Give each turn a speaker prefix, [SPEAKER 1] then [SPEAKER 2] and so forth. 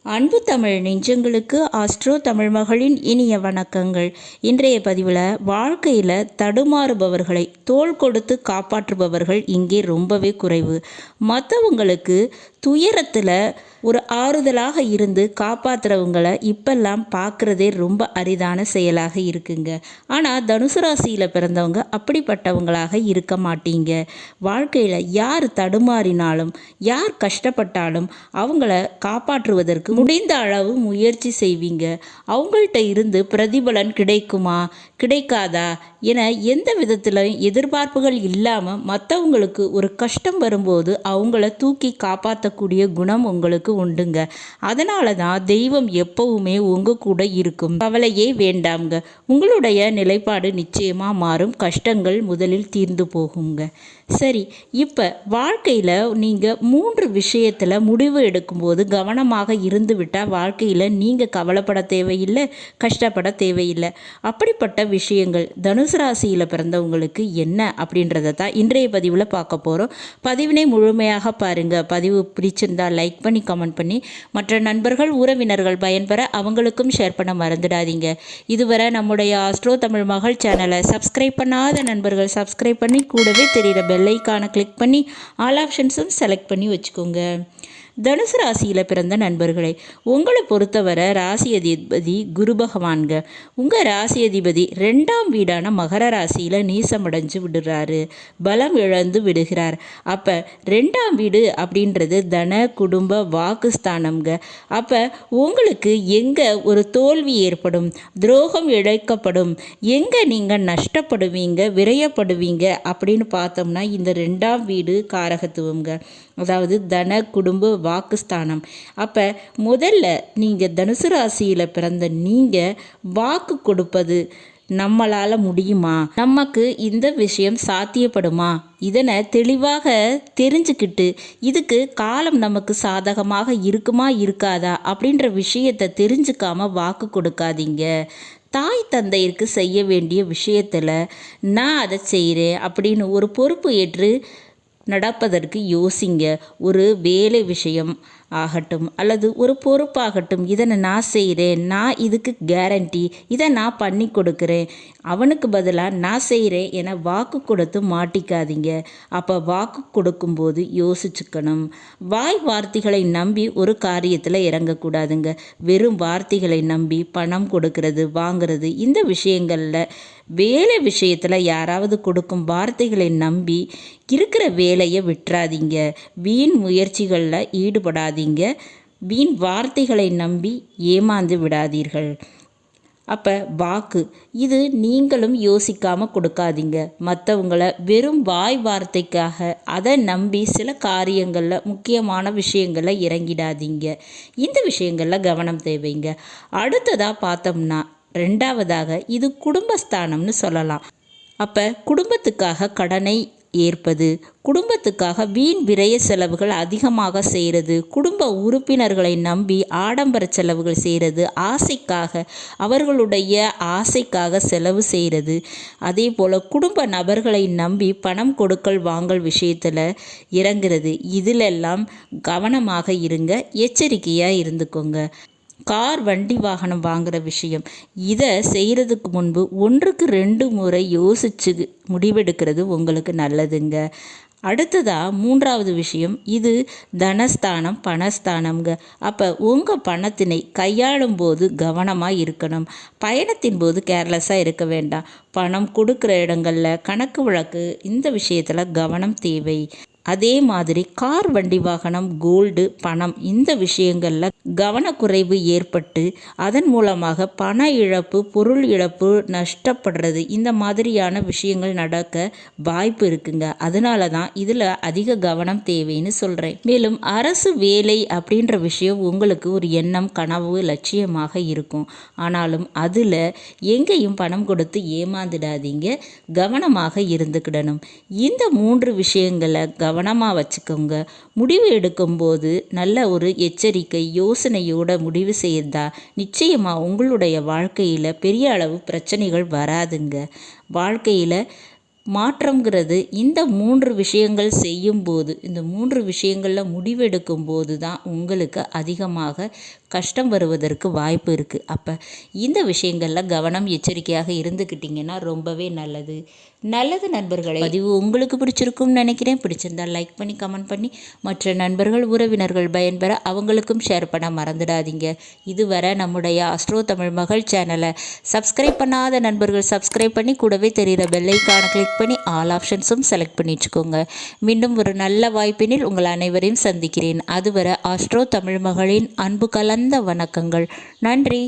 [SPEAKER 1] அன்பு தமிழ் நெஞ்சங்களுக்கு ஆஸ்ட்ரோ தமிழ் மகளின் இனிய வணக்கங்கள். இன்றைய பதிவில் வாழ்க்கையில் தடுமாறுபவர்களை தோள் கொடுத்து காப்பாற்றுபவர்கள் இங்கே ரொம்பவே குறைவு. மற்றவங்களுக்கு துயரத்தில் ஒரு ஆறுதலாக இருந்து காப்பாற்றுறவங்களை இப்பெல்லாம் பார்க்குறதே ரொம்ப அரிதான செயலாக இருக்குங்க. ஆனால் தனுசு ராசியில் பிறந்தவங்க அப்படிப்பட்டவங்களாக இருக்க மாட்டீங்க. வாழ்க்கையில் யார் தடுமாறினாலும் யார் கஷ்டப்பட்டாலும் அவங்கள காப்பாற்றுவதற்கு முடிந்த அளவு முயற்சி செய்வீங்க. அவங்கள்ட்ட இருந்து பிரதிபலன் கிடைக்குமா கிடைக்காதா என எந்த விதத்திலும் எதிர்பார்ப்புகள் இல்லாமல் மற்றவங்களுக்கு ஒரு கஷ்டம் வரும்போது அவங்கள தூக்கி காப்பாற்றக்கூடிய குணம் உங்களுக்கு உண்டுங்க. அதனால தான் தெய்வம் எப்பவுமே உங்க கூட இருக்கும். கவலையே வேண்டாம்ங்க. உங்களுடைய நிலைப்பாடு நிச்சயமாக மாறும். கஷ்டங்கள் முதலில் தீர்ந்து போகுங்க. சரி, இப்போ வாழ்க்கையில் நீங்கள் 3 விஷயத்தில் முடிவு எடுக்கும்போது கவனமாக இருந்து விட்டால் வாழ்க்கையில் நீங்கள் கவலைப்பட தேவையில்லை, கஷ்டப்பட தேவையில்லை. அப்படிப்பட்ட விஷயங்கள் தனுசு ராசியில் பிறந்தவங்களுக்கு என்ன அப்படின்றத தான் இன்றைய பதிவில் பார்க்க போகிறோம். பதிவினை முழுமையாக பாருங்கள். பதிவு பிடிச்சிருந்தால் லைக் பண்ணி கமெண்ட் பண்ணி மற்ற நண்பர்கள் உறவினர்கள் பயன்பெற அவங்களுக்கும் ஷேர் பண்ண மறந்துடாதீங்க. இதுவரை நம்முடைய ஆஸ்ட்ரோ தமிழ் மகள் சேனலை சப்ஸ்கிரைப் பண்ணாத நண்பர்கள் சப்ஸ்கிரைப் பண்ணி கூடவே தெரிகிற பெல் ஐக்கானை கிளிக் பண்ணி ஆல் ஆப்ஷன்ஸும் செலக்ட் பண்ணி வச்சுக்கோங்க. தனுசு ராசியில் பிறந்த நண்பர்களை உங்களை பொறுத்தவரை ராசி அதிபதி குரு பகவான்க. உங்கள் ராசி அதிபதி 2ஆம் வீடான மகர ராசியில் நீசமடைஞ்சு விடுறாரு, பலம் இழந்து விடுகிறார். அப்போ 2ஆம் வீடு அப்படின்றது தன குடும்ப வாக்குஸ்தானம்ங்க. அப்போ உங்களுக்கு எங்கே ஒரு தோல்வி ஏற்படும், துரோகம் இழைக்கப்படும், எங்கே நீங்கள் நஷ்டப்படுவீங்க, விரயப்படுவீங்க அப்படின்னு பார்த்தோம்னா இந்த 2ஆம் வீடு காரகத்துவங்க. அதாவது தன குடும்ப வாக்குஸ்தானம். அப்போ முதல்ல நீங்கள் தனுசு ராசியில் பிறந்த நீங்கள் வாக்கு கொடுப்பது நம்மளால் முடியுமா, நமக்கு இந்த விஷயம் சாத்தியப்படுமா, இதனை தெளிவாக தெரிஞ்சுக்கிட்டு இதுக்கு காலம் நமக்கு சாதகமாக இருக்குமா இருக்காதா அப்படின்ற விஷயத்தை தெரிஞ்சுக்காம வாக்கு கொடுக்காதீங்க. தாய் தந்தையருக்கு செய்ய வேண்டிய விஷயத்தில் நான் அதை செய்கிறேன் அப்படின்னு ஒரு பொறுப்பு ஏற்று நடப்பதற்கு யோசிங்க. ஒரு வேலை விஷயம் ஆகட்டும் அல்லது ஒரு பொறுப்பாகட்டும், இதனை நான் செய்கிறேன், நான் இதுக்கு கேரண்டி, இதை நான் பண்ணி கொடுக்குறேன், அவனுக்கு பதிலாக நான் செய்கிறேன் என வாக்கு கொடுத்து மாட்டிக்காதீங்க. அப்போ வாக்கு கொடுக்கும்போது யோசிச்சுக்கணும். வாய் வார்த்தைகளை நம்பி ஒரு காரியத்தில் இறங்கக்கூடாதுங்க. வெறும் வார்த்தைகளை நம்பி பணம் கொடுக்கறது வாங்கிறது இந்த விஷயங்களில், வேலை விஷயத்தில் யாராவது கொடுக்கும் வார்த்தைகளை நம்பி இருக்கிற வேலையை விட்டுறாதீங்க. வீண் முயற்சிகளில் ஈடுபடாதீங்க. வீண் வார்த்தைகளை நம்பி ஏமாந்து விடாதீர்கள். அப்போ வாக்கு இது நீங்களும் யோசிக்காமல் கொடுக்காதீங்க. மற்றவங்கள வெறும் வாய் வார்த்தைக்காக அதை நம்பி சில காரியங்களில் முக்கியமான விஷயங்களில் இறங்கிடாதீங்க. இந்த விஷயங்களில் கவனம் தேவைங்க. அடுத்ததாக பார்த்தோம்னா 2ஆவதாக இது குடும்பஸ்தானம்னு சொல்லலாம். அப்போ குடும்பத்துக்காக கடனை ஏற்பது, குடும்பத்துக்காக வீண் விரய செலவுகள் அதிகமாக செய்கிறது, குடும்ப உறுப்பினர்களை நம்பி ஆடம்பர செலவுகள் செய்கிறது, ஆசைக்காக அவர்களுடைய ஆசைக்காக செலவு செய்கிறது, அதே போல் குடும்ப நபர்களை நம்பி பணம் கொடுக்கல் வாங்கல் விஷயத்தில் இறங்குறது. இதிலெல்லாம் கவனமாக இருங்க, எச்சரிக்கையாக இருந்துக்கோங்க. கார் வண்டி வாகனம் வாங்குகிற விஷயம், இதை செய்கிறதுக்கு முன்பு 1க்கு 2 முறை யோசித்து முடிவெடுக்கிறது உங்களுக்கு நல்லதுங்க. அடுத்ததாக 3ஆவது விஷயம், இது தனஸ்தானம் பணஸ்தானம்ங்க. அப்போ உங்கள் பணத்தினை கையாளும் போது கவனமாக இருக்கணும். பயணத்தின் போது கேர்லெஸ்ஸாக இருக்க வேண்டாம். பணம் கொடுக்குற இடங்களில் கணக்கு வழக்கு இந்த விஷயத்தில் கவனம் தேவை. அதே மாதிரி கார் வண்டி வாகனம் கோல்டு பணம் இந்த விஷயங்களில் கவனக்குறைவு ஏற்பட்டு அதன் மூலமாக பண இழப்பு பொருள் இழப்பு நஷ்டப்படுறது இந்த மாதிரியான விஷயங்கள் நடக்க வாய்ப்பு இருக்குங்க. அதனால தான் இதில் அதிக கவனம் தேவைன்னு சொல்கிறேன். மேலும் அரசு வேலை அப்படின்ற விஷயம் உங்களுக்கு ஒரு எண்ணம் கனவு லட்சியமாக இருக்கும். ஆனாலும் அதில் எங்கேயும் பணம் கொடுத்து ஏமாந்துடாதீங்க. கவனமாக இருந்துக்கிடணும். இந்த 3 விஷயங்களை கவனமாக வச்சுக்கோங்க. முடிவு எடுக்கும்போது நல்ல ஒரு எச்சரிக்கை யோசனையோட முடிவு செய்தா நிச்சயமாக உங்களுடைய வாழ்க்கையில் பெரிய அளவு பிரச்சனைகள் வராதுங்க. வாழ்க்கையில் மாற்றங்கிறது இந்த 3 விஷயங்கள் செய்யும்போது, இந்த 3 விஷயங்களில் முடிவெடுக்கும் போது தான் உங்களுக்கு அதிகமாக கஷ்டம் வருவதற்கு வாய்ப்பு இருக்குது. அப்போ இந்த விஷயங்களில் கவனம் எச்சரிக்கையாக இருந்துக்கிட்டிங்கன்னா ரொம்பவே நல்லது. நல்லது நண்பர்களே, பதிவு உங்களுக்கு பிடிச்சிருக்கும்னு நினைக்கிறேன். பிடிச்சிருந்தால் லைக் பண்ணி கமெண்ட் பண்ணி மற்ற நண்பர்கள் உறவினர்கள் பயன்பெற அவங்களுக்கும் ஷேர் பண்ண மறந்துடாதீங்க. இதுவரை நம்முடைய ஆஸ்ட்ரோ தமிழ் மகள் சேனலை சப்ஸ்கிரைப் பண்ணாத நண்பர்கள் சப்ஸ்கிரைப் பண்ணி கூடவே தெரிகிற பெல்லைக்கான கிளிக் பண்ணி ஆல் ஆப்ஷன்ஸும் செலக்ட் பண்ணி வச்சுக்கோங்க. மீண்டும் ஒரு நல்ல வாய்ப்பினில் உங்கள் அனைவரையும் சந்திக்கிறேன். அதுவரை ஆஸ்ட்ரோ தமிழ் மகளின் அன்பு கலந்த வணக்கங்கள். நன்றி.